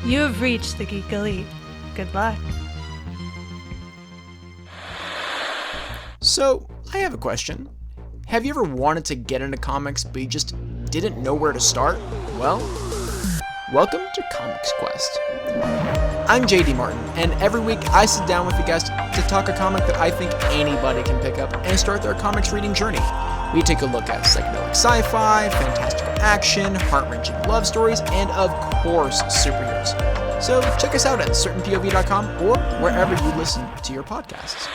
You have reached the Geek Elite. Good luck. So, I have a question. Have you ever wanted to get into comics, but you just didn't know where to start? Well, welcome to Comics Quest. I'm JD Martin, and every week I sit down with a guest to talk a comic that I think anybody can pick up and start their comics reading journey. We take a look at psychedelic sci-fi, fantastical action, heart-wrenching love stories, and of course, superheroes. So check us out at certainpov.com or wherever you listen to your podcasts.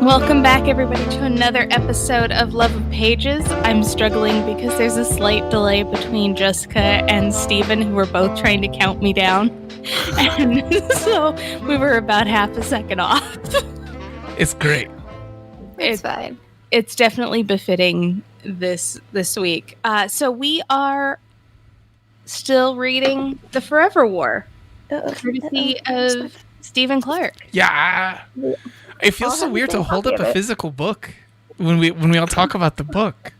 Welcome back, everybody, to another episode of Love of Pages. I'm struggling because there's a slight delay between Jessica and Steven, who were both trying to count me down. And so we were about half a second off. It's great. It's fine. It's definitely befitting this week. So we are still reading The Forever War, courtesy of Stephen Clark. Yeah. It feels so weird to hold up a physical book when we all talk about the book.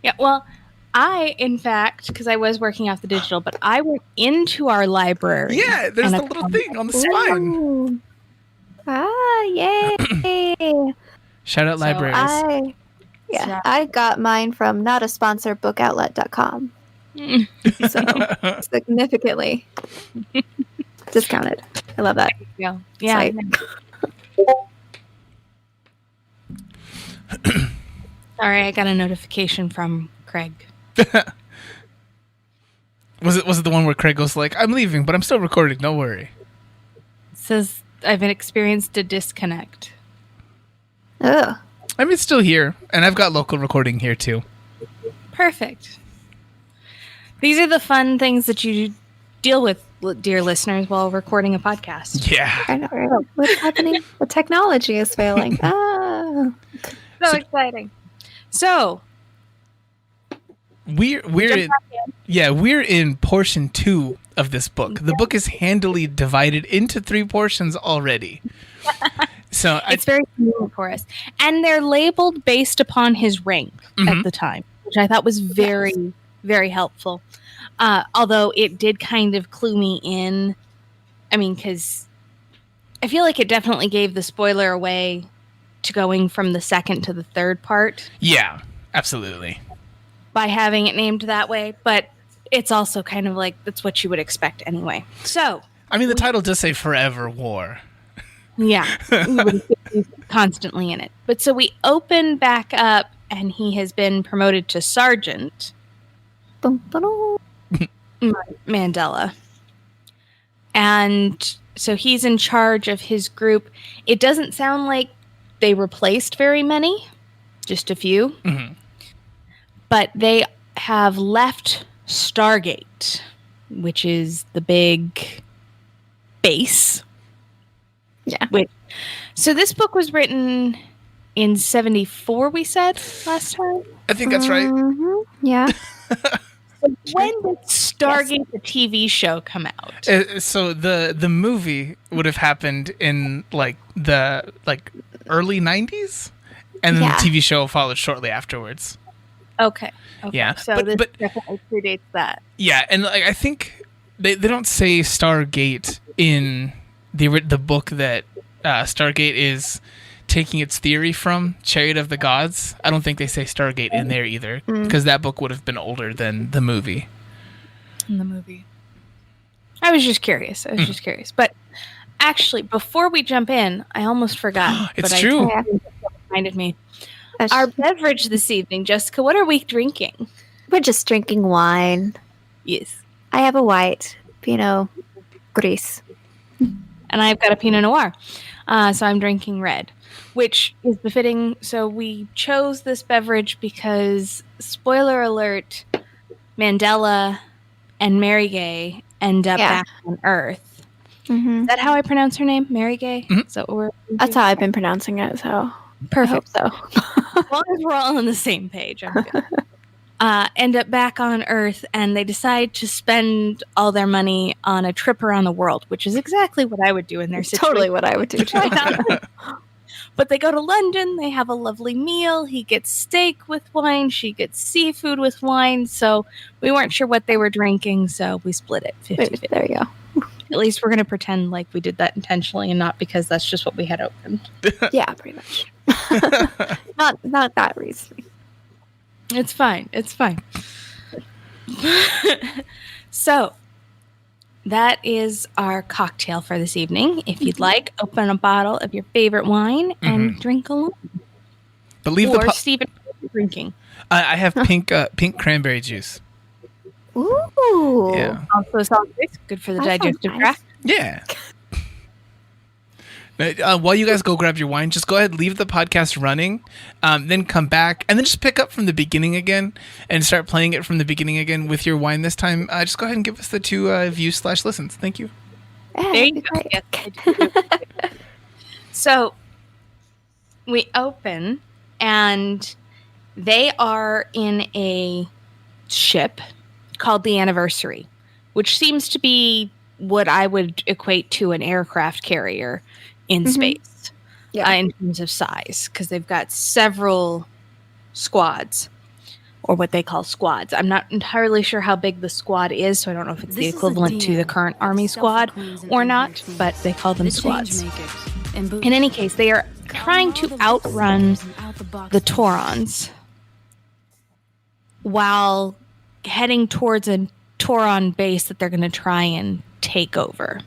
Yeah, well, I, in fact, because I was working off the digital, but I went into our library. Yeah, there's the little thing on the spine. Ooh. Yay! Shout out libraries. I got mine from not a sponsor, bookoutlet.com. So significantly discounted. I love that. Yeah. Sorry, I got a notification from Craig. Was it the one where Craig goes like, "I'm leaving, but I'm still recording. Don't worry." It says I've experienced a disconnect. Ugh. I mean, it's still here, and I've got local recording here too. Perfect. These are the fun things that you deal with, dear listeners, while recording a podcast. Yeah. I know, right? What's happening? The technology is failing. So exciting. So we're in portion 2 of this book. The book is handily divided into 3 portions already. So it's very convenient for us, and they're labeled based upon his rank at the time, which I thought was very, very helpful. Although it did kind of clue me in. I mean, because I feel like it definitely gave the spoiler away to going from the second to the third part. Yeah, absolutely. By having it named that way, but it's also kind of like that's what you would expect anyway. So, I mean, the title does say Forever War. Yeah, he's constantly in it. But so we open back up, and he has been promoted to sergeant. Mandela. And so he's in charge of his group. It doesn't sound like they replaced very many, just a few. Mm-hmm. But they have left Stargate, which is the big base. Yeah. So this book was written in 1974, we said last time? I think that's right. Mm-hmm. Yeah. When did Stargate, the TV show, come out? So the movie would have happened in the early 90s, and then the TV show followed shortly afterwards. Okay. Yeah. So this definitely predates that. Yeah, and I think they don't say Stargate in the book that Stargate is taking its theory from, Chariot of the Gods. I don't think they say Stargate in there either, because that book would have been older than the movie. In the movie. I was just curious. But actually, before we jump in, I almost forgot. It's true. It reminded me. Our beverage this evening, Jessica, what are we drinking? We're just drinking wine. Yes. I have a white Pinot Gris. And I've got a Pinot Noir. So I'm drinking red, which is befitting. So we chose this beverage because, spoiler alert, Mandela and Mary Gay end up back on Earth. Mm-hmm. Is that how I pronounce her name? Mary Gay? Mm-hmm. So that's how I've been pronouncing it, so perfect. I hope so. As long as we're all on the same page, I'm good. end up back on Earth, and they decide to spend all their money on a trip around the world, which is exactly what I would do in their situation. Totally what I would do too. But they go to London, they have a lovely meal. He gets steak with wine, she gets seafood with wine. So we weren't sure what they were drinking, so we split it 50-50. There you go. At least we're going to pretend like we did that intentionally and not because that's just what we had opened. Yeah, pretty much. not that reason. It's fine. It's fine. So that is our cocktail for this evening. If you'd like, open a bottle of your favorite wine and drink along. Believe or Stephen, drinking. I have pink cranberry juice. Ooh. Yeah. Also sounds good for the That sounds digestive nice. tract. Yeah. While you guys go grab your wine, just go ahead, leave the podcast running, then come back, and then just pick up from the beginning again and start playing it from the beginning again with your wine this time. Just go ahead and give us the 2 views/listens. Thank you. Yeah, There that'd you be go. great. Yes, I do. So we open, and they are in a ship called the Anniversary, which seems to be what I would equate to an aircraft carrier in space, Yeah. in terms of size, because they've got several squads, or what they call squads. I'm not entirely sure how big the squad is, so I don't know if it's the equivalent to the current Army squad or not, but they call them squads. In any case, they are trying to outrun the Taurons while heading towards a Tauron base that they're going to try and take over.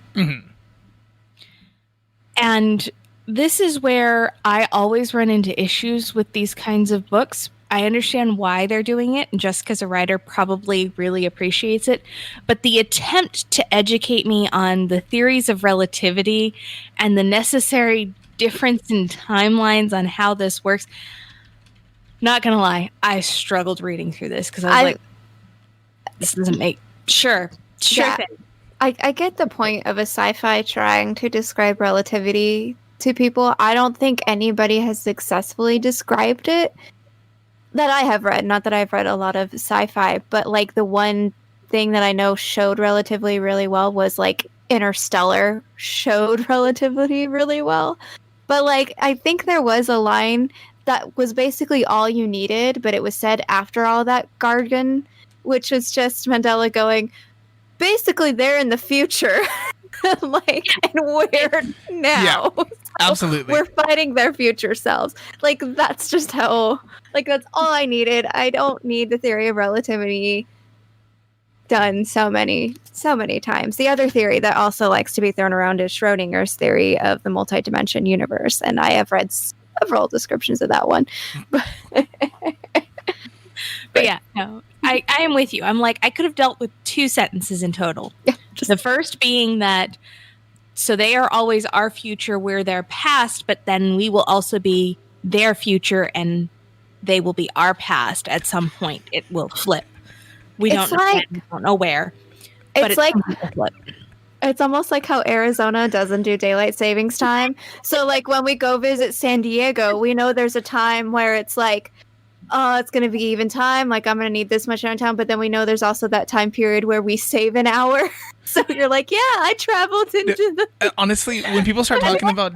And this is where I always run into issues with these kinds of books. I understand why they're doing it, and Jessica's a writer probably really appreciates it. But the attempt to educate me on the theories of relativity and the necessary difference in timelines on how this works, not going to lie, I struggled reading through this because I was like, this doesn't make... Sure Yeah. thing. I get the point of a sci-fi trying to describe relativity to people. I don't think anybody has successfully described it that I have read. Not that I've read a lot of sci-fi, but like the one thing that I know showed relativity really well was like Interstellar showed relativity really well. But like I think there was a line that was basically all you needed, but it was said after all that jargon, which is just Mandela going, basically they're in the future. Like, and we're now. Yeah, absolutely. We're fighting their future selves. Like, that's just how, like, that's all I needed. I don't need the theory of relativity done so many times. The other theory that also likes to be thrown around is Schrodinger's theory of the multi-dimension universe. And I have read several descriptions of that one. But yeah, no, I am with you. I'm like, I could have dealt with 2 sentences in total. Yeah, The first being that, so they are always our future, we're their past, but then we will also be their future and they will be our past at some point. It will flip. We It's don't know, like- we don't know where. But It's like, will flip. it's almost like how Arizona doesn't do daylight savings time. So like when we go visit San Diego, we know there's a time where it's like, oh, it's going to be even time. Like, I'm going to need this much downtown. But then we know there's also that time period where we save an hour. So you're like, yeah, I traveled into the... Honestly, when people start talking about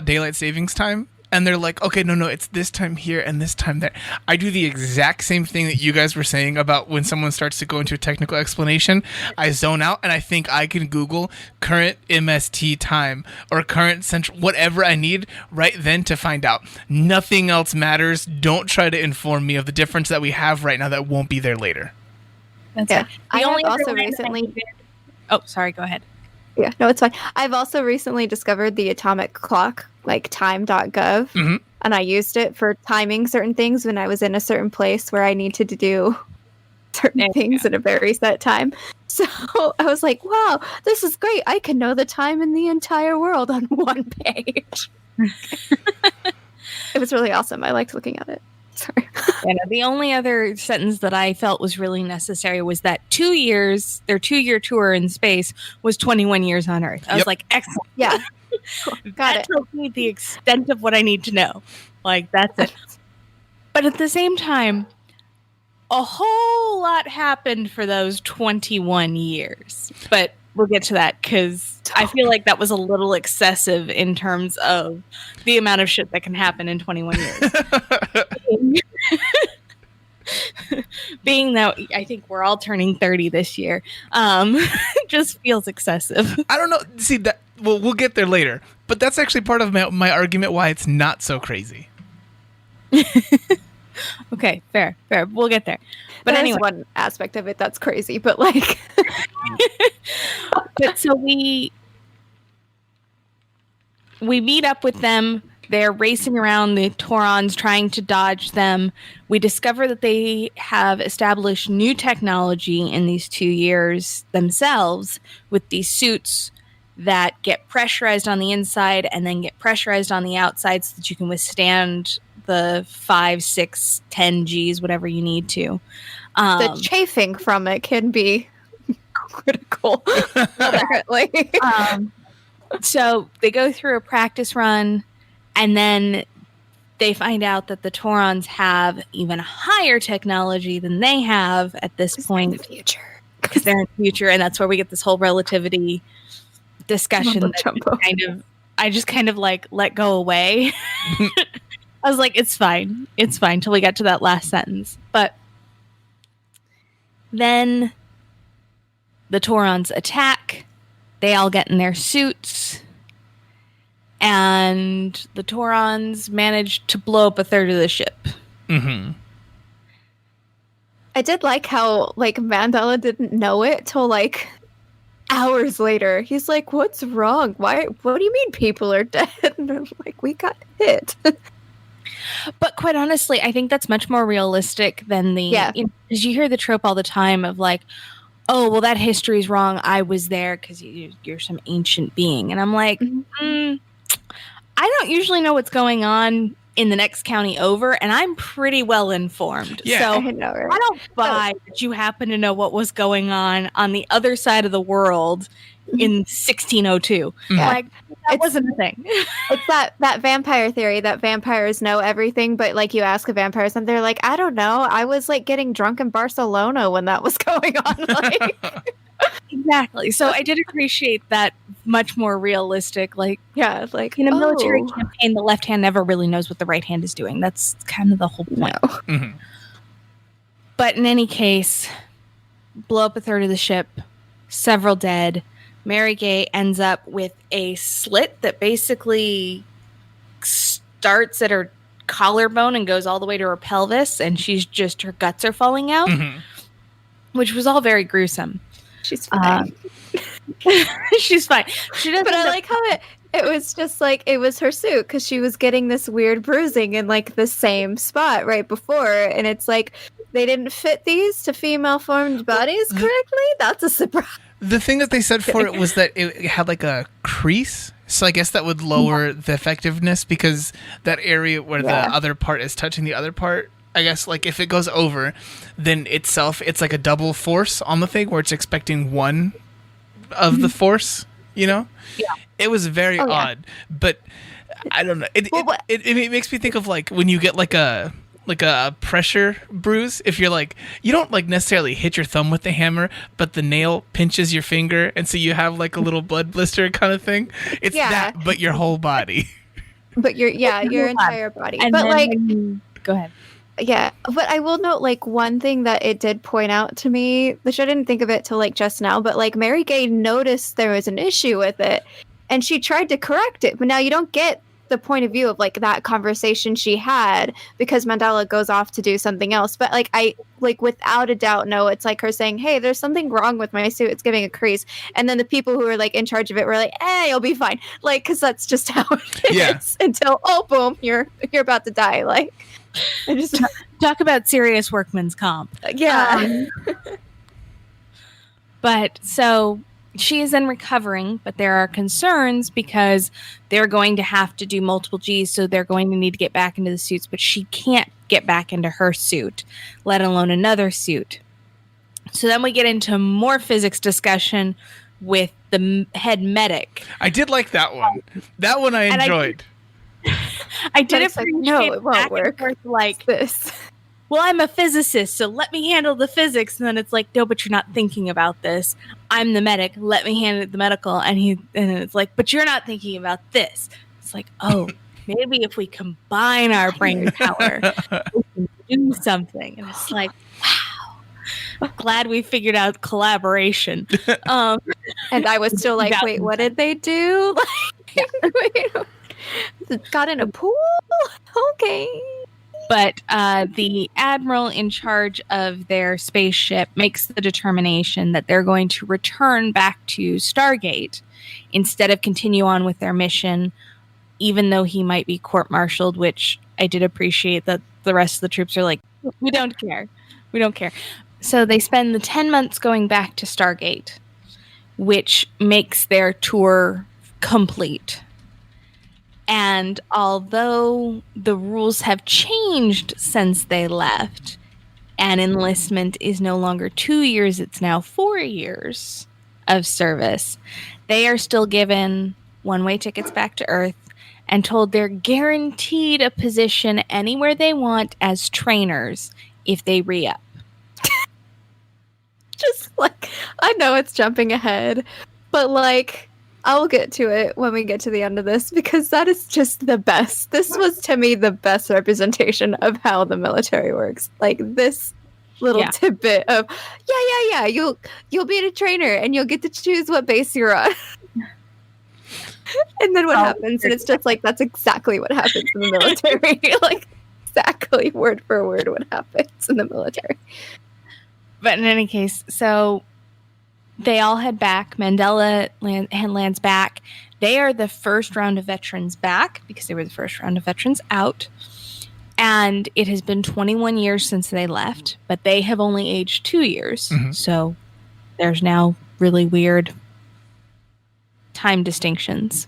daylight savings time, and they're like, okay, no, it's this time here and this time there. I do the exact same thing that you guys were saying about when someone starts to go into a technical explanation. I zone out and I think I can Google current MST time or current central, whatever I need right then to find out. Nothing else matters. Don't try to inform me of the difference that we have right now that won't be there later. That's Yeah. it. I The have only also other line recently- I needed- Oh, sorry, go ahead. Yeah, no, it's fine. I've also recently discovered the atomic clock, like time.gov. Mhm. And I used it for timing certain things when I was in a certain place where I needed to do certain There you things at a very set time. So I was like, wow, this is great. I can know the time in the entire world on one page. It was really awesome. I liked looking at it. Sorry. Yeah, no, the only other sentence that I felt was really necessary was that 2 years, their 2-year tour in space was 21 years on Earth. I was Yep. like, excellent. Yeah. Got That it. tells me the extent of what I need to know. Like, that's it. But at the same time, a whole lot happened for those 21 years. But we'll get to that because I feel like that was a little excessive in terms of the amount of shit that can happen in 21 years. Being that I think we're all turning 30 this year, just feels excessive. I don't know. See, that we'll get there later. But that's actually part of my argument why it's not so crazy. Okay, fair. We'll get there. But There's anyway, one aspect of it that's crazy, but like, but so we meet up with them. They're racing around the Taurons trying to dodge them. We discover that they have established new technology in these 2 years themselves with these suits that get pressurized on the inside and then get pressurized on the outside so that you can withstand the 5, 6, 10 Gs, whatever you need to. the chafing from it can be critical, apparently. So they go through a practice run, and then they find out that the Taurons have even higher technology than they have at this point. In the future. Because they're in the future, and that's where we get this whole relativity discussion. I just kind of like let go away. I was like, it's fine till we got to that last sentence. But then the Taurons attack. They all get in their suits. And the Taurons manage to blow up a third of the ship. Mm-hmm. I did like how like Mandela didn't know it till like hours later. He's like, "What's wrong? Why? What do you mean people are dead?" And I'm like, "We got hit." But quite honestly, I think that's much more realistic than the... Yeah. Because you hear the trope all the time of like, oh, well, that history's wrong. I was there because you're some ancient being. And I'm like, I don't usually know what's going on in the next county over, and I'm pretty well informed. Yeah. So I know, right? I don't buy that you happen to know what was going on the other side of the world in 1602. Yeah. Like, that wasn't a thing. It's that vampire theory that vampires know everything, but like you ask a vampire something, they're like, "I don't know. I was like getting drunk in Barcelona when that was going on." Like, Exactly. So I did appreciate that much more realistic. Like, yeah, like in a military campaign, the left hand never really knows what the right hand is doing. That's kind of the whole point. No. Mm-hmm. But in any case, blow up a third of the ship, several dead. Mary Gay ends up with a slit that basically starts at her collarbone and goes all the way to her pelvis, and her guts are falling out, which was all very gruesome. She's fine. She's fine. She doesn't. But I like how it was just like it was her suit because she was getting this weird bruising in like the same spot right before, and it's like they didn't fit these to female formed bodies correctly. That's a surprise. The thing that they said for it was that it had like a crease. So I guess that would lower the effectiveness because that area where the other part is touching the other part, I guess like if it goes over, then it's like a double force on the thing where it's expecting one of the force, you know? Yeah. It was very odd, but I don't know. It makes me think of like when you get like a pressure bruise, if you're like, you don't like necessarily hit your thumb with the hammer, but the nail pinches your finger, and so you have like a little blood blister kind of thing. It's that, but your whole body. But your entire body. And but then like, go ahead. yeah. But I will note like one thing that it did point out to me, which I didn't think of it till like just now, but like Mary Gay noticed there was an issue with it, and she tried to correct it. But now you don't get the point of view of like that conversation she had because Mandela goes off to do something else. But like I like without a doubt know it's like her saying, "Hey, there's something wrong with my suit. It's giving a crease." And then the people who are like in charge of it were like, "Hey, you'll be fine." Like, because that's just how it is until boom, you're about to die. Like, I just Talk about serious workman's comp. yeah. But so she is then recovering, but there are concerns because they're going to have to do multiple Gs, so they're going to need to get back into the suits, but she can't get back into her suit, let alone another suit. So then we get into more physics discussion with the head medic. I did like that one. That one I enjoyed. I did it's like, appreciate no, it won't back and work. forth, like, This. well, I'm a physicist, so let me handle the physics. And then it's like, no, but you're not thinking about this. I'm the medic. Let me handle the medical. And it's like, but you're not thinking about this. It's like, oh, maybe if we combine our brain power, we can do something. And it's like, wow, glad we figured out collaboration. And I was still like, That- wait, what did they do? Like, wait, got in a pool? Okay. But the admiral in charge of their spaceship makes the determination that they're going to return back to Stargate instead of continue on with their mission, even though he might be court-martialed, which I did appreciate that the rest of the troops are like, we don't care. We don't care. So they spend the 10 months going back to Stargate, which makes their tour complete. And although the rules have changed since they left, and enlistment is no longer 2 years, it's now 4 years of service, they are still given one-way tickets back to Earth and told they're guaranteed a position anywhere they want as trainers if they re-up. Just like, I know it's jumping ahead, but like, I'll get to it when we get to the end of this because that is just the best. This was to me the best representation of how the military works. Like this little tidbit of yeah. You'll be a trainer and you'll get to choose what base you're on. And then what happens? And it's just like that's exactly what happens in the military. Like exactly word for word what happens in the military. But in any case, so they all head back. Mandela lands back. They are the first round of veterans back because they were the first round of veterans out. And it has been 21 years since they left, but they have only aged 2 years. Mm-hmm. So there's now really weird time distinctions.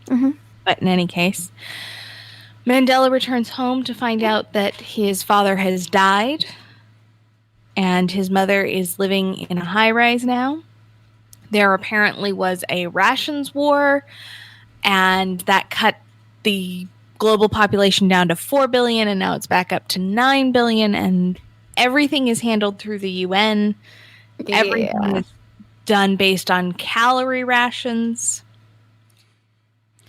Mm-hmm. But in any case, Mandela returns home to find out that his father has died and his mother is living in a high-rise now. There apparently was a rations war, and that cut the global population down to 4 billion, and now it's back up to 9 billion, and everything is handled through the UN. Yeah. Everything is done based on calorie rations.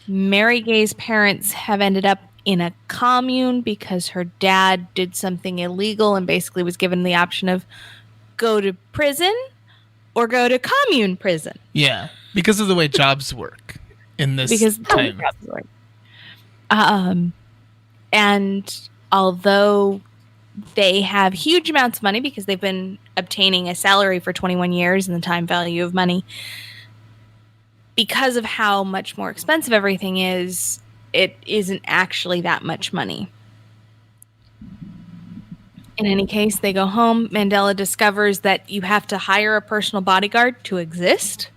Mary Gay's parents have ended up in a commune because her dad did something illegal and basically was given the option of go to prison or go to commune prison. Yeah, because of the way jobs work in this time. And although they have huge amounts of money because they've been obtaining a salary for 21 years and the time value of money, because of how much more expensive everything is, it isn't actually that much money. In any case, they go home. Mandela discovers that you have to hire a personal bodyguard to exist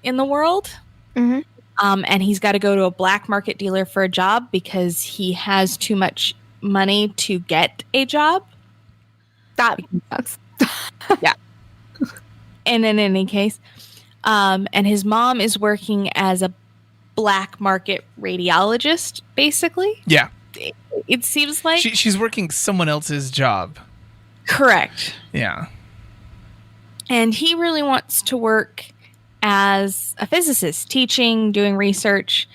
in the world. Mm-hmm. And he's got to go to a black market dealer for a job because he has too much money to get a job. Yeah. And in any case, and his mom is working as a black market radiologist, basically. Yeah. It seems like she's working someone else's job. Correct. Yeah. And he really wants to work as a physicist, teaching, doing research.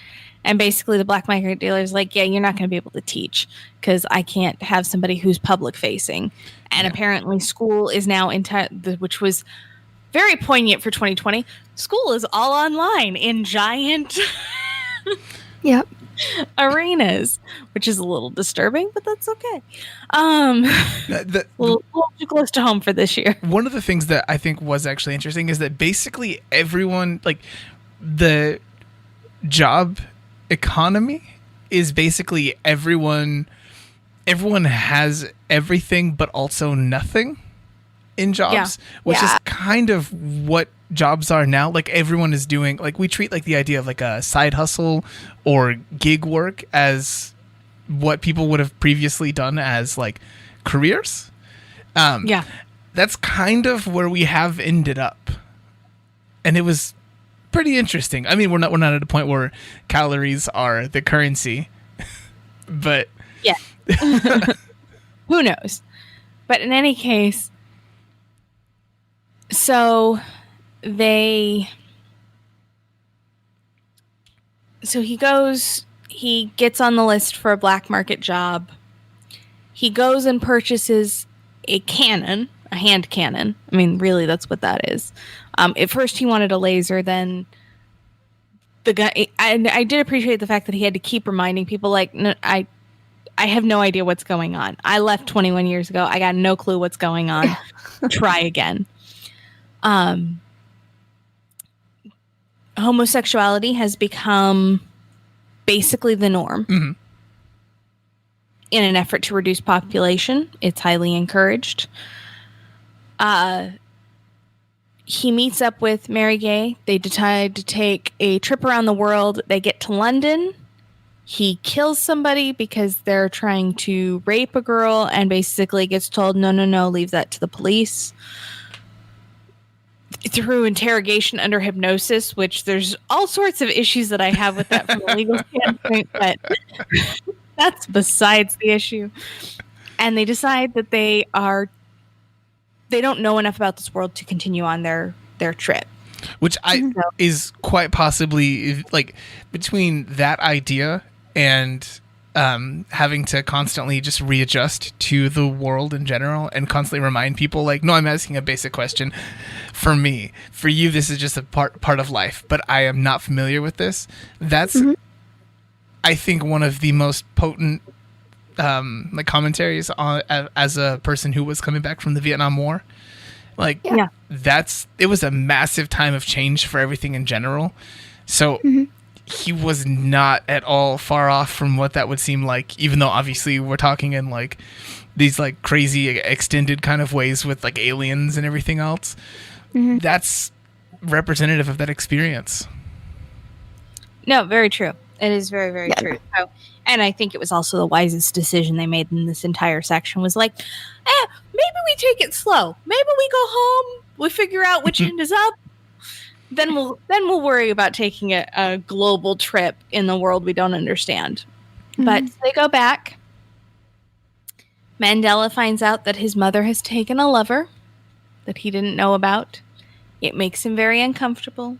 And basically the black market dealer is like, yeah, you're not going to be able to teach because I can't have somebody who's public facing. And apparently school is now which was very poignant for 2020. School is all online in giant Yep. arenas, which is a little disturbing, but that's okay. A little too close to home for this year. One of the things that I think was actually interesting is that basically everyone, like the job economy is basically everyone has everything but also nothing in jobs, which is kind of what jobs are now. Like everyone is doing, like we treat like the idea of like a side hustle or gig work as what people would have previously done as like careers. That's kind of where we have ended up. And it was pretty interesting. I mean, we're not at a point where calories are the currency but Yeah. Who knows? But in any case, so he gets on the list for a black market job. He goes and purchases a cannon, a hand cannon. I mean, really, that's what that is. At first, he wanted a laser. Then the guy. I did appreciate the fact that he had to keep reminding people, like, no, I have no idea what's going on. I left 21 years ago. I got no clue what's going on. Try again. Homosexuality has become basically the norm. Mm-hmm. In an effort to reduce population, it's highly encouraged. He meets up with Mary Gay. They decide to take a trip around the world. They get to London. He kills somebody because they're trying to rape a girl and basically gets told, no, leave that to the police. Through interrogation under hypnosis, which there's all sorts of issues that I have with that from a legal standpoint, but that's besides the issue. And they decide that they don't know enough about this world to continue on their trip. Which is quite possibly, like, between that idea and having to constantly just readjust to the world in general and constantly remind people, like, no, I'm asking a basic question. For me, for you, this is just a part of life, but I am not familiar with this. That's, I think, one of the most potent like commentaries on as a person who was coming back from the Vietnam War. Like, it was a massive time of change for everything in general. So he was not at all far off from what that would seem like, even though obviously we're talking in like these like crazy extended kind of ways with like aliens and everything else. That's representative of that experience. No, very true. It is very, very true. So, and I think it was also the wisest decision they made in this entire section was like, maybe we take it slow. Maybe we go home. We figure out which end is up. Then we'll worry about taking a global trip in the world we don't understand. But they go back. Mandela finds out that his mother has taken a lover that he didn't know about. It makes him very uncomfortable.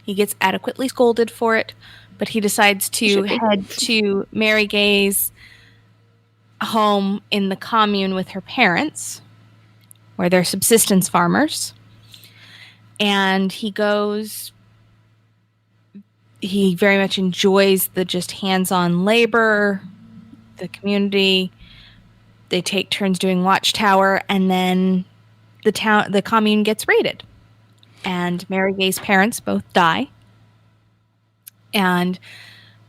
He gets adequately scolded for it, but he decides to head to Mary Gay's home in the commune with her parents, where they're subsistence farmers. And he very much enjoys the just hands-on labor, the community. They take turns doing watchtower, and then the commune gets raided. And Mary Gay's parents both die. And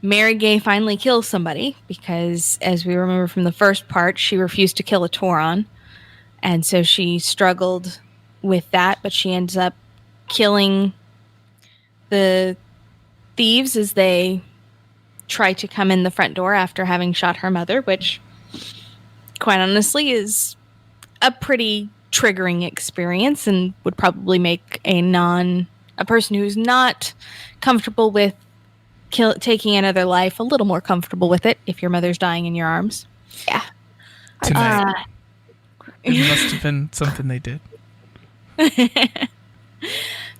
Mary Gay finally kills somebody because, as we remember from the first part, she refused to kill a Tauron. And so she struggled with that, but she ends up killing the thieves as they try to come in the front door after having shot her mother, which, quite honestly, is a pretty triggering experience and would probably make a person who's not comfortable with taking another life a little more comfortable with it if your mother's dying in your arms. Yeah. Tonight. It must have been something they did.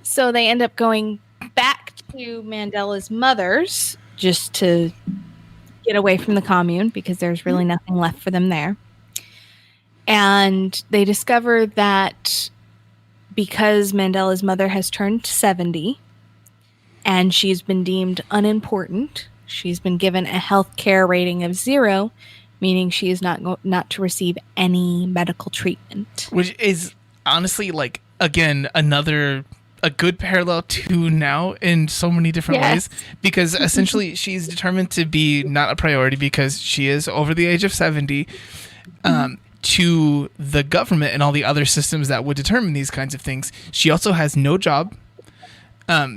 So they end up going back to Mandela's mother's just to get away from the commune because there's really nothing left for them there. And they discover that because Mandela's mother has turned 70 and she's been deemed unimportant, she's been given a health care rating of 0, meaning she is not to receive any medical treatment. Which is honestly, like, again, a good parallel to now in so many different ways, because essentially she's determined to be not a priority because she is over the age of 70. To the government and all the other systems that would determine these kinds of things. She also has no job.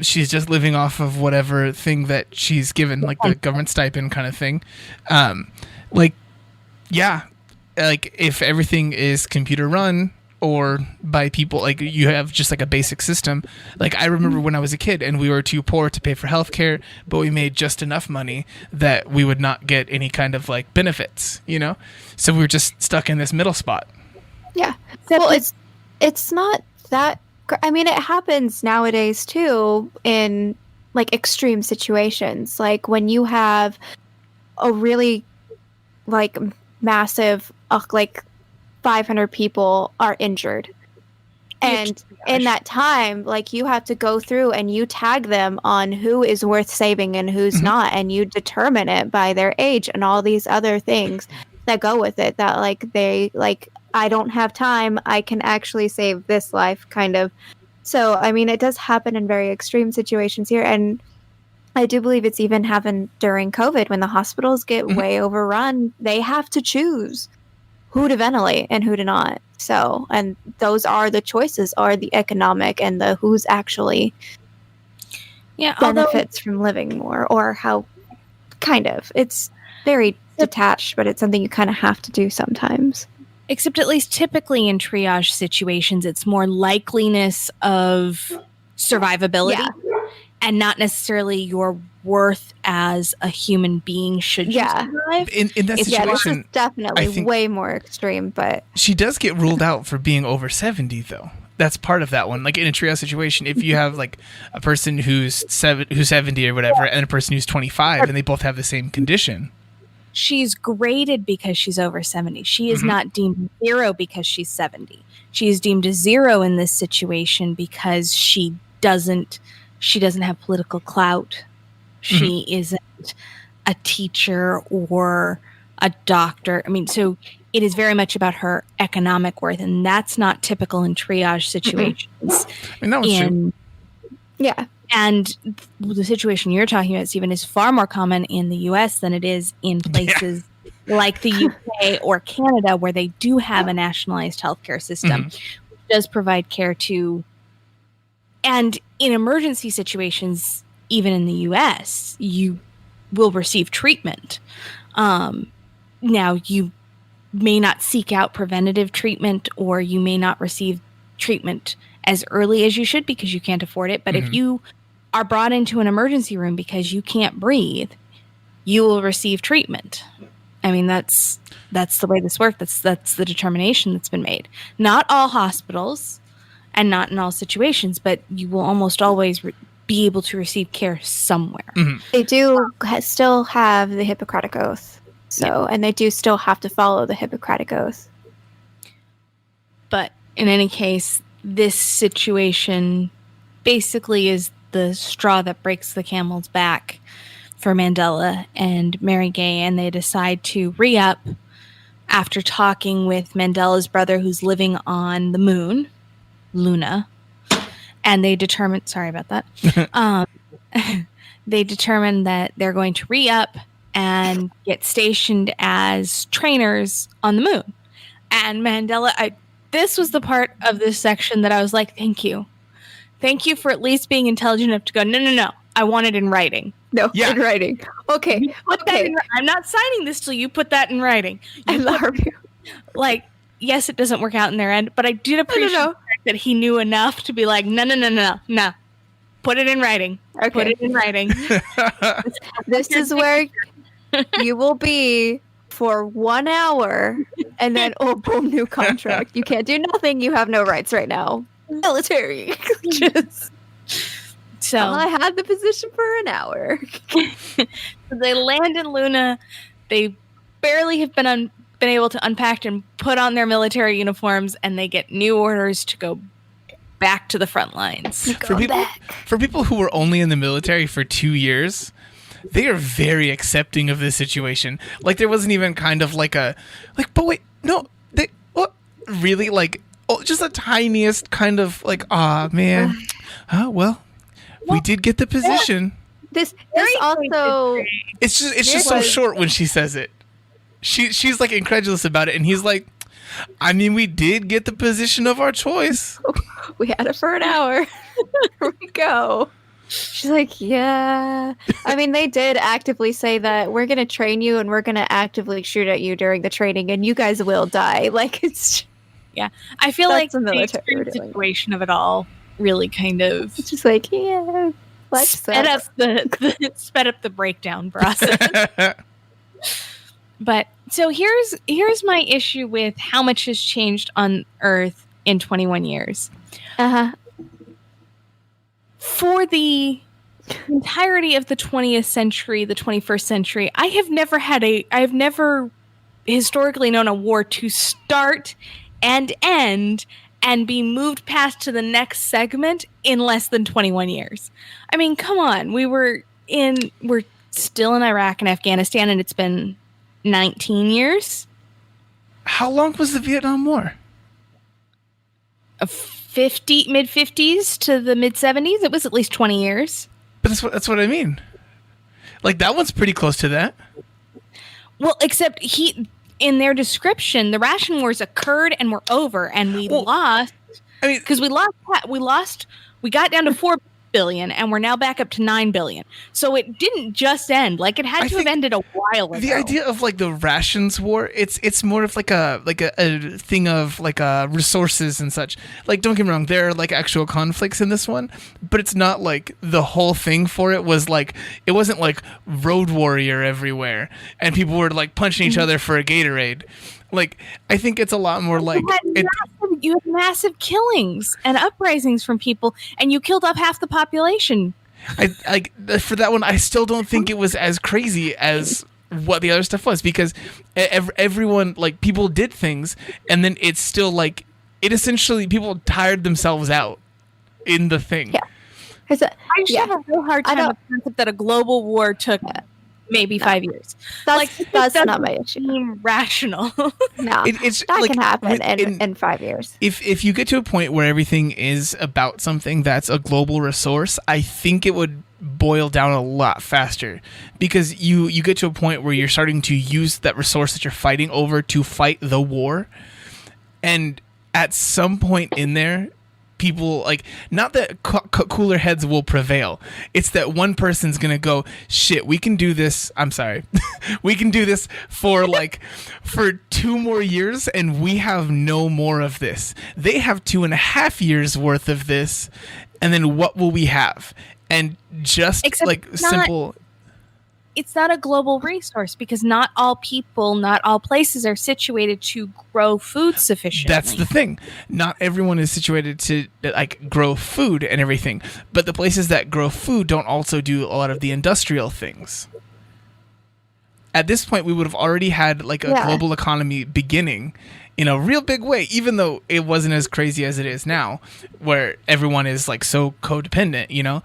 She's just living off of whatever thing that she's given, like the government stipend kind of thing. Like if everything is computer run, or by people, like you have just like a basic system. Like I remember when I was a kid and we were too poor to pay for healthcare, but we made just enough money that we would not get any kind of like benefits, you know? So we were just stuck in this middle spot. Yeah. Well, it's not that. I mean, it happens nowadays too in like extreme situations, like when you have a really like massive, like 500 people are injured, and in that time, like you have to go through and you tag them on who is worth saving and who's not, and you determine it by their age and all these other things that go with it. That like they like, I don't have time, I can actually save this life, kind of. So, I mean, it does happen in very extreme situations here. And I do believe it's even happened during COVID when the hospitals get way overrun. They have to choose who to ventilate and who to not. So, and those are the choices, are the economic and the who's actually benefits from living more, or how kind of. It's very detached, but it's something you kind of have to do sometimes. Except at least typically in triage situations, it's more likeliness of survivability and not necessarily your worth as a human being should you survive. In that situation, this is definitely way more extreme, but she does get ruled out for being over 70, though. That's part of that one. Like in a triage situation, if you have like a person who's 70 or whatever, and a person who's 25, and they both have the same condition, she's graded because she's over 70. She is not deemed 0 because she's 70. She is deemed a 0 in this situation because she doesn't have political clout. She isn't a teacher or a doctor. I mean, so it is very much about her economic worth, and that's not typical in triage situations. I mean, that was true. Yeah. And the situation you're talking about, Stephen, is far more common in the U.S. than it is in places like the UK or Canada, where they do have a nationalized healthcare system, which does provide care to. And in emergency situations, even in the U.S., you will receive treatment. Now, you may not seek out preventative treatment, or you may not receive treatment as early as you should because you can't afford it. But if you are brought into an emergency room because you can't breathe, you will receive treatment. I mean, that's the way this works. That's the determination that's been made. Not all hospitals and not in all situations, but you will almost always be able to receive care somewhere. They do still have the Hippocratic Oath. So, and they do still have to follow the Hippocratic Oath. But in any case, this situation basically is the straw that breaks the camel's back for Mandela and Mary Gay, and they decide to re-up after talking with Mandela's brother who's living on the moon, Luna, and they determine, sorry about that, they determine that they're going to re-up and get stationed as trainers on the moon. And Mandela, this was the part of this section that I was like, thank you. Thank you for at least being intelligent enough to go, no. I want it in writing. No, in writing. Okay. I'm not signing this till you put that in writing. I love you. Like, yes, it doesn't work out in their end, but I did appreciate the fact that he knew enough to be like, no. Put it in writing. Okay. Put it in writing. This is where you will be for 1 hour, and then, boom, new contract. You can't do nothing. You have no rights right now. Military. So I had the position for an hour. So they land in Luna. They barely have been able to unpack and put on their military uniforms, and they get new orders to go back to the front lines. For people who were only in the military for 2 years, they are very accepting of this situation. Like, there wasn't even kind of like but wait, no, really, like, just the tiniest kind of like, man, well, we did get the position. This also, it's just so short when she says it. She's like incredulous about it, and he's like, I mean, we did get the position of our choice. We had it for an hour. Here we go. She's like, yeah. I mean, they did actively say that we're going to train you and we're going to actively shoot at you during the training and you guys will die. Like, it's... Yeah. I feel That's like the the military extreme we're doing. situation of it all really kind of It's just like, yeah, life sped up sucks. sped up the breakdown process. But so here's my issue with how much has changed on Earth in 21 years. Uh-huh. For the entirety of the 20th century, the 21st century, I have never historically known a war to start and end and be moved past to the next segment in less than 21 years. I mean, come on. We're still in Iraq and Afghanistan, and it's been 19 years. How long was the Vietnam War? Mid 50s to the mid 70s. It was at least 20 years. But that's what I mean. Like, that one's pretty close to that. Well, except in their description, the ration wars occurred and were over, and we lost. I mean, because we got down to 4 billion, and we're now back up to 9 billion. So it didn't just end; like it had to have ended a while ago. The idea of like the rations war, it's more of like a thing of like resources and such. Like, don't get me wrong, there are like actual conflicts in this one, but it's not like the whole thing for it was like it wasn't like Road Warrior everywhere, and people were like punching each other for a Gatorade. Like, I think it's a lot more like you had massive killings and uprisings from people, and you killed off half the population. For that one, I still don't think it was as crazy as what the other stuff was, because everyone, like, people did things, and then it's still like it essentially people tired themselves out in the thing. Yeah, I just have a real hard time with the concept that a global war took. Maybe 5 years. That's not my issue. Seem rational. No, it's that like, can happen in 5 years. If you get to a point where everything is about something that's a global resource, I think it would boil down a lot faster, because you get to a point where you're starting to use that resource that you're fighting over to fight the war, and at some point in there, people, like, not that cooler heads will prevail. It's that one person's gonna go, shit, we can do this. I'm sorry. We can do this for 2 more years, and we have no more of this. They have 2.5 years worth of this, and then what will we have? And just simple. It's not a global resource, because not all people, not all places are situated to grow food sufficiently. That's the thing. Not everyone is situated to like grow food and everything, but the places that grow food don't also do a lot of the industrial things. At this point, we would have already had like a global economy beginning in a real big way, even though it wasn't as crazy as it is now, where everyone is like so codependent, you know?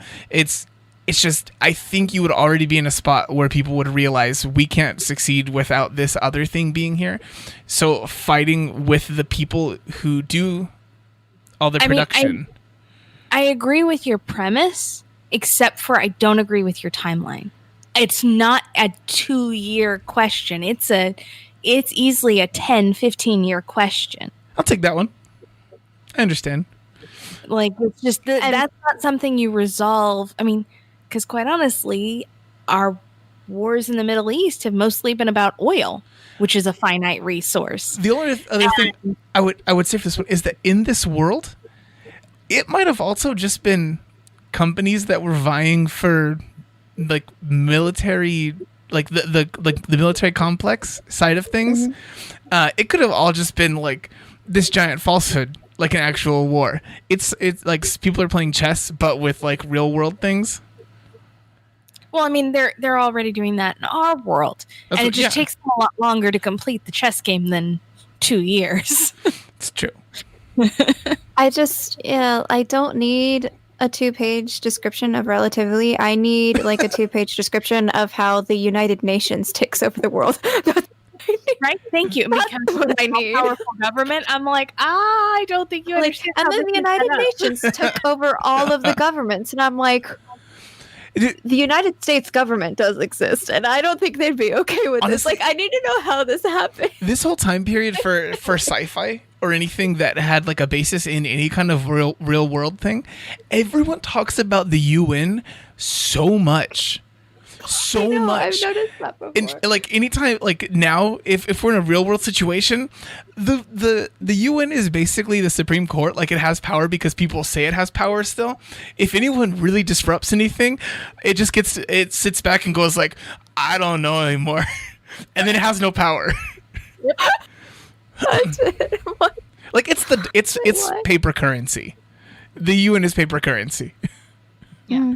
It's just, I think you would already be in a spot where people would realize we can't succeed without this other thing being here. So fighting with the people who do all the production. I agree with your premise, except for I don't agree with your timeline. It's not a 2-year question. It's easily a 10, 15-year question. I'll take that one. I understand. Like, it's just that's not something you resolve. I mean, because quite honestly, our wars in the Middle East have mostly been about oil, which is a finite resource. The only other thing I would say for this one is that in this world, it might have also just been companies that were vying for like military, like the military complex side of things. Mm-hmm. It could have all just been like this giant falsehood, like an actual war. It's like people are playing chess, but with like real world things. Well, I mean, they're already doing that in our world, and it just takes them a lot longer to complete the chess game than 2 years. It's true. I don't need a 2-page description of relativity. I need like a 2-page description of how the United Nations takes over the world. Right? Thank you. That's what I need. Powerful government. I'm like, I don't think you understand. And then the United Nations took over all of the governments, and I'm like, the United States government does exist, and I don't think they'd be okay with this. Like, I need to know how this happened. This whole time period for sci-fi or anything that had like a basis in any kind of real world thing, everyone talks about the UN so much. so I know, much. I've noticed that before. And like anytime, like now, if we're in a real world situation, the UN is basically the Supreme Court. Like it has power because people say it has power still. If anyone really disrupts anything, it sits back and goes like, I don't know anymore, and then it has no power. What? Like it's What? paper currency. The UN is paper currency. Yeah.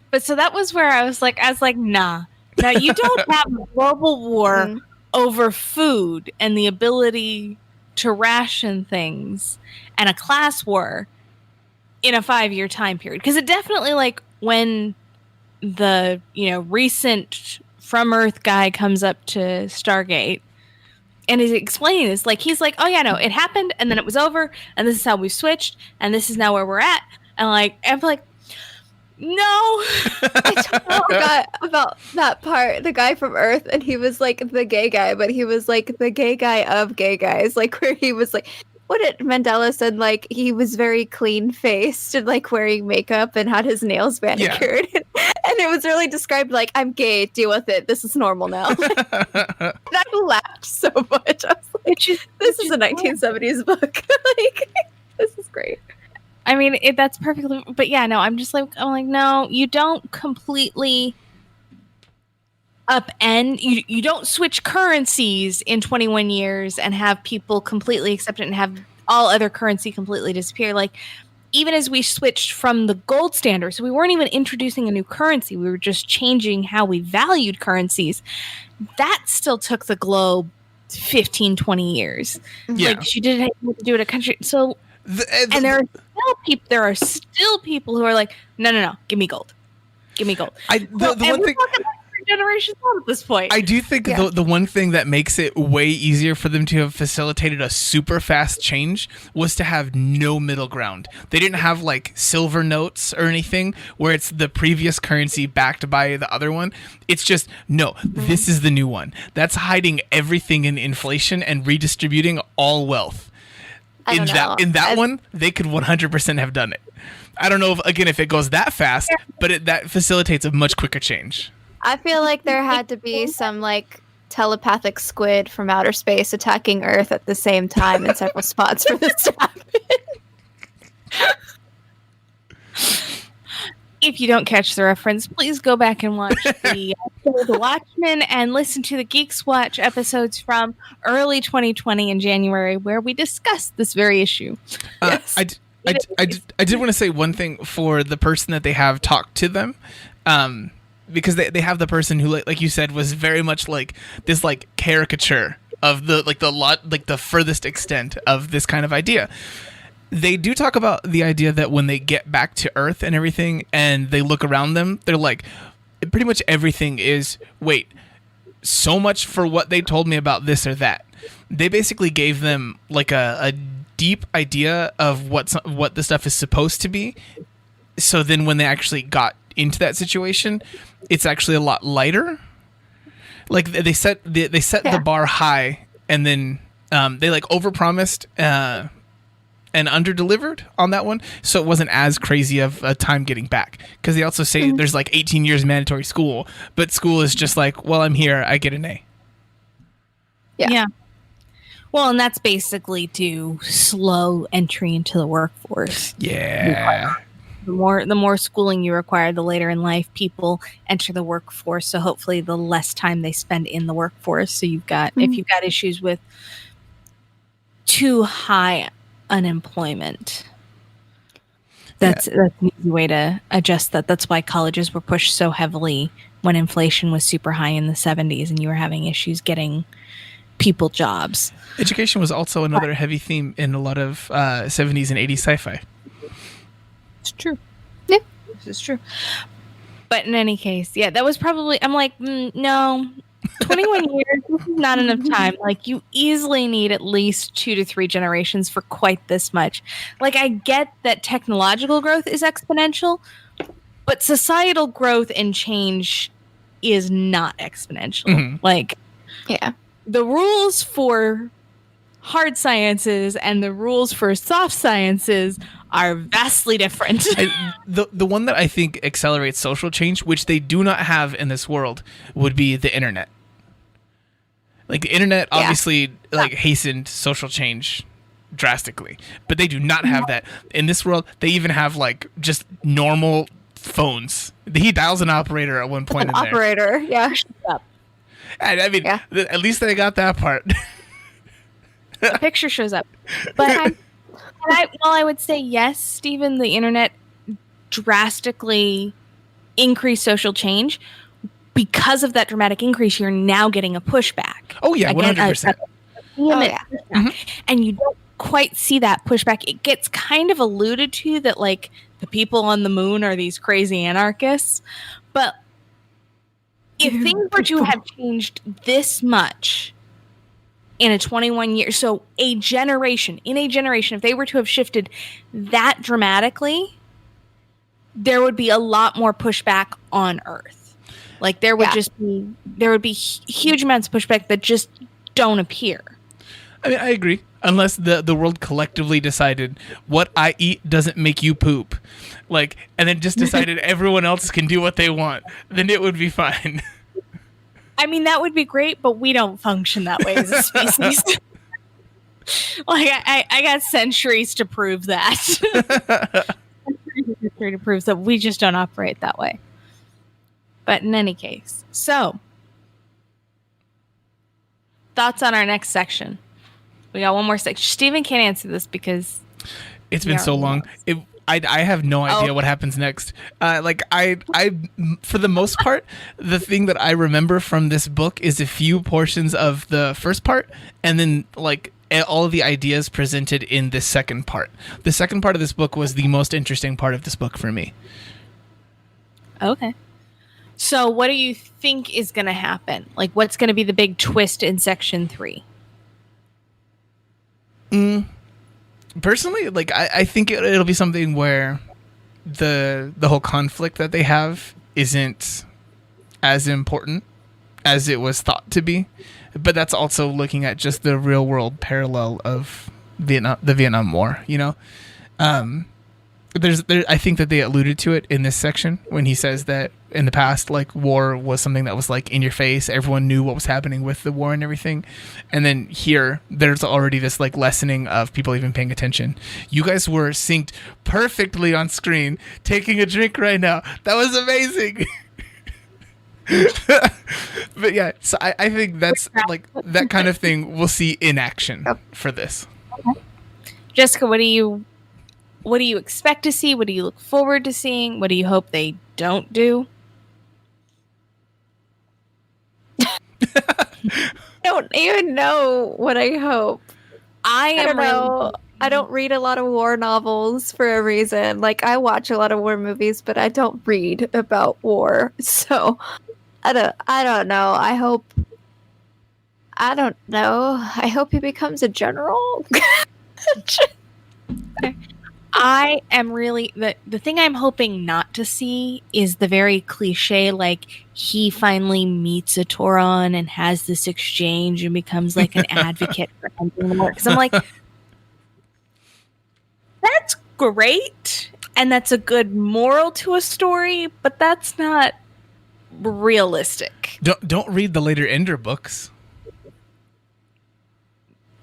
But so that was where I was like, nah. Now you don't have a global war over food and the ability to ration things and a class war in a 5-year time period. Because it definitely, like, when the, recent From Earth guy comes up to Stargate and is explaining this, like, he's like, oh yeah, no, it happened and then it was over and this is how we switched and this is now where we're at. And I'm like, no. I totally forgot about that part. The guy from Earth, and he was like the gay guy, but he was like the gay guy of gay guys. Like where he was like, what did Mandela said? Like he was very clean faced and like wearing makeup and had his nails manicured, and it was really described like, I'm gay, deal with it. This is normal now. And I laughed so much. I was like, this is a 1970s book. Like this is great. I mean, that's perfectly, but yeah, no, I'm like, no, you don't completely upend, you don't switch currencies in 21 years and have people completely accept it and have all other currency completely disappear. Like, even as we switched from the gold standard, so we weren't even introducing a new currency, we were just changing how we valued currencies. That still took the globe 15, 20 years. Yeah. Like, she didn't have to do it a country, so... And there are still people who are like, no, give me gold. The one thing, generations on at this point. I do think the one thing that makes it way easier for them to have facilitated a super fast change was to have no middle ground. They didn't have like silver notes or anything where it's the previous currency backed by the other one. It's just, no, this is the new one. That's hiding everything in inflation and redistributing all wealth. In that one, they could 100% have done it. I don't know if it goes that fast, but that facilitates a much quicker change. I feel like there had to be some like telepathic squid from outer space attacking Earth at the same time in several spots for this to happen. If you don't catch the reference, please go back and watch the Watchmen and listen to the Geeks Watch episodes from early 2020 in January, where we discussed this very issue. Yes. I did want to say one thing for the person that they have talk to them, because they have the person who, like you said, was very much like this like caricature of the furthest extent of this kind of idea. They do talk about the idea that when they get back to Earth and everything and they look around them, they're like, pretty much everything is, wait, so much for what they told me about this or that. They basically gave them like a deep idea of what the stuff is supposed to be. So then when they actually got into that situation, it's actually a lot lighter. Like they set the bar high, and then they like overpromised and under-delivered on that one, so it wasn't as crazy of a time getting back. Because they also say there's like 18 years mandatory school, but school is just like, well, I'm here, I get an A. Yeah. Well, and that's basically to slow entry into the workforce. Yeah. The more schooling you require, the later in life people enter the workforce. So hopefully the less time they spend in the workforce. So you've got, if you've got issues with too high unemployment, that's an easy way to adjust that. That's why colleges were pushed so heavily when inflation was super high in the 70s and you were having issues getting people jobs. Education was also another heavy theme in a lot of 70s and 80s sci-fi. It's true. Yeah, this is true. But in any case, yeah, that was probably, I'm like, no, 21 years, this is not enough time. Like, you easily need at least 2 to 3 generations for quite this much. Like, I get that technological growth is exponential, but societal growth and change is not exponential. Like, Yeah. the rules for hard sciences and the rules for soft sciences are vastly different. The one that I think accelerates social change, which they do not have in this world, would be the internet. Like the internet obviously like hastened social change drastically, but they do not have that in this world. They even have like just normal phones. He dials an operator at one point in there. Operator, yeah. And I mean, at least they got that part. The picture shows up. But I would say yes, Stephen, the internet drastically increased social change. Because of that dramatic increase, you're now getting a pushback. Oh, yeah, 100%. And you don't quite see that pushback. It gets kind of alluded to that, like, the people on the moon are these crazy anarchists. But if things were to have changed this much in a 21 year, so in a generation, if they were to have shifted that dramatically, there would be a lot more pushback on Earth. Like there would be huge amounts of pushback that just don't appear. I mean, I agree. Unless the world collectively decided what I eat doesn't make you poop, like, and then just decided everyone else can do what they want, then it would be fine. I mean, that would be great, but we don't function that way as a species. Like, I got centuries to prove that. To prove that we just don't operate that way. But in any case, so thoughts on our next section. We got one more section. Stephen can't answer this because it's been so long. I have no idea what happens next. Like I for the most part, the thing that I remember from this book is a few portions of the first part, and then like all of the ideas presented in the second part. The second part of this book was the most interesting part of this book for me. Okay. So what do you think is going to happen? Like, what's going to be the big twist in section 3? Personally, like I think it'll be something where the whole conflict that they have isn't as important as it was thought to be, but that's also looking at just the real world parallel of the Vietnam War. You know, I think that they alluded to it in this section when he says that in the past, like, war was something that was like in your face. Everyone knew what was happening with the war and everything. And then here, there's already this like lessening of people even paying attention. You guys were synced perfectly on screen, taking a drink right now. That was amazing. But yeah, so I think that's like that kind of thing we'll see in action for this. Jessica, what do you expect to see? What do you look forward to seeing? What do you hope they don't do? I don't even know what I hope. I don't know. I don't read a lot of war novels for a reason. Like, I watch a lot of war movies, but I don't read about war. So I don't know. I don't know. I hope he becomes a general. I am really the thing I'm hoping not to see is the very cliche, like, he finally meets a Tauron and has this exchange and becomes like an advocate for ending the war. Because I'm like, that's great and that's a good moral to a story, but that's not realistic. Don't read the later Ender books.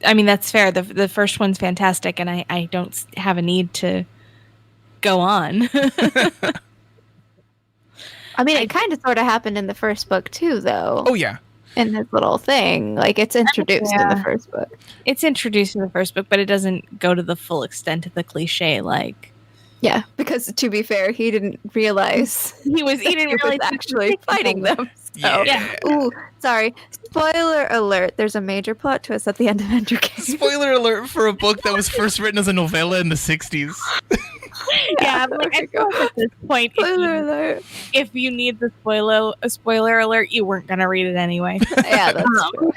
I mean, that's fair. The first one's fantastic, and I don't have a need to go on. I mean, it kind of sort of happened in the first book, too, though. Oh, yeah. In this little thing. Like, it's introduced in the first book. It's introduced in the first book, but it doesn't go to the full extent of the cliche, like... Yeah, because to be fair, he didn't realize he didn't realize actually fighting them. So. Yeah. Ooh, sorry. Spoiler alert. There's a major plot twist at the end of Ender Game. Spoiler alert for a book that was first written as a novella in the 60s. Yeah, but at this point, if you need the spoiler alert, you weren't going to read it anyway. Yeah, that's true.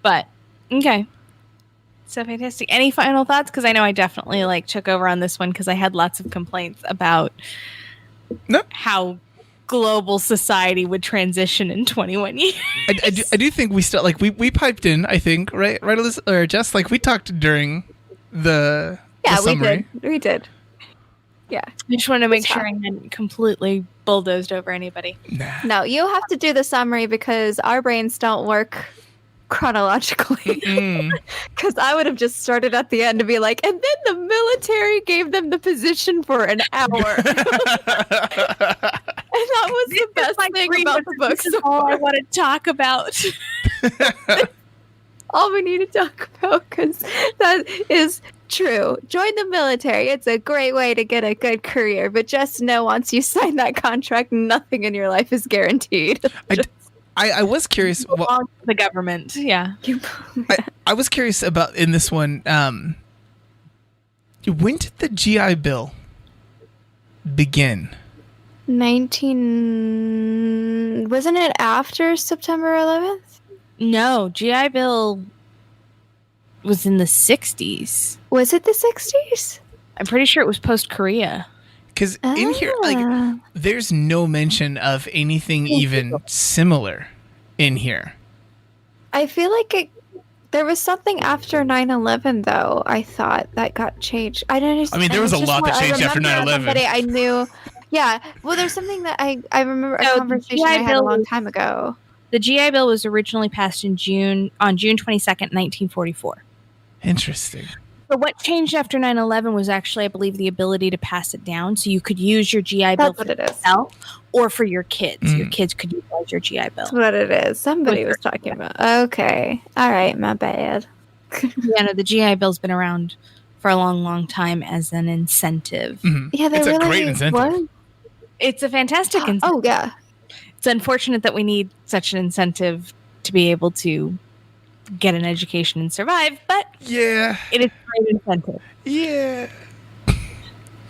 But, okay. So fantastic. Any final thoughts? Because I know I definitely took over on this one because I had lots of complaints about how global society would transition in 21 years. I do think we still we piped in. I think right, Alyssa, or Jess, we talked during the Yeah, the we summary. did. We did. Yeah. I just want to make It's sure I fine. hadn't completely bulldozed over anybody. Nah. No, you have to do the summary because our brains don't work chronologically. Because I would have just started at the end to be like, and then the military gave them the position for an hour. And that was the best thing about the book. This is all I want to talk about. All we need to talk about, because that is true. Join the military. It's a great way to get a good career, but just know once you sign that contract, nothing in your life is guaranteed. I was curious. Belongs to the government. Yeah. I was curious about in this one. When did the GI Bill begin? 19... Wasn't it after September 11th? No, GI Bill was in the 60s. Was it the 60s? I'm pretty sure it was post Korea. Because in here, like, there's no mention of anything even similar in here. I feel like there was something after 9/11, though. I thought that got changed. I don't. I mean, there was a lot that changed after 9/11. Somebody I knew. Yeah. Well, there's something that I remember a No, the conversation GI I had a Bill long was- time ago. The GI Bill was originally passed on June 22nd, 1944. Interesting. But what changed after 9/11 was actually, I believe, the ability to pass it down. So you could use your GI Bill That's for what it is. yourself or for your kids. Mm. Your kids could utilize your GI Bill. That's what it is. Somebody With was talking about. Okay. All right. My bad. Yeah, no, the GI Bill's been around for a long, long time as an incentive. Mhm. Yeah, there It's a really great incentive. was. It's a fantastic incentive. Oh yeah. It's unfortunate that we need such an incentive to be able to get an education and survive, but Yeah. it is a great incentive. Yeah.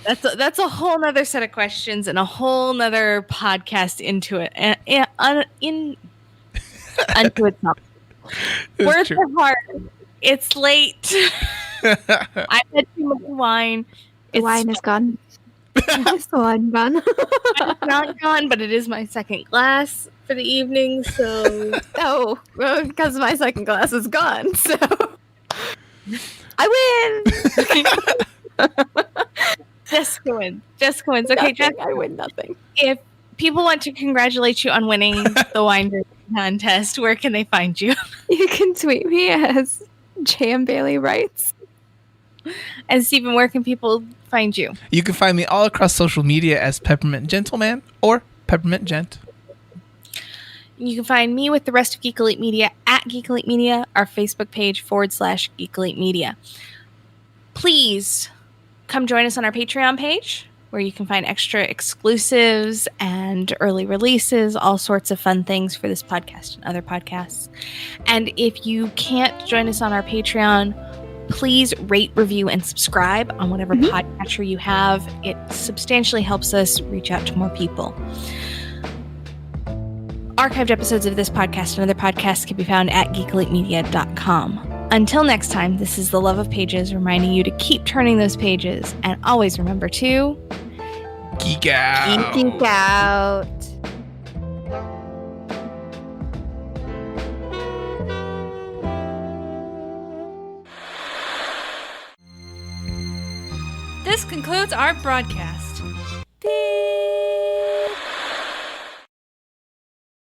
That's a whole nother set of questions and a whole nother podcast into it. Unto itself. It's Words true. are hard. It's late. I've had too much wine. The wine is gone. It's the wine gone. It's not gone, but it is my second glass for the evening, so Oh, because my second glass is gone, so I win. Jessica wins. Okay, Nothing. Jessica, I win nothing. if people want to congratulate you on winning the wine drinking contest, where can they find you? You can tweet me as J.M. Bailey writes. And Stephen, where can people find you? You can find me all across social media as Peppermint Gentleman or Peppermint Gent. You can find me with the rest of Geek Elite Media at Geek Elite Media, our Facebook page /Geek Elite Media. Please come join us on our Patreon page, where you can find extra exclusives and early releases, all sorts of fun things for this podcast and other podcasts. And if you can't join us on our Patreon, please rate, review, and subscribe on whatever podcatcher you have. It substantially helps us reach out to more people. Archived episodes of this podcast and other podcasts can be found at geekelitemedia.com. Until next time, this is the Love of Pages reminding you to keep turning those pages and always remember to Geek out. Geek out. This concludes our broadcast. Beep.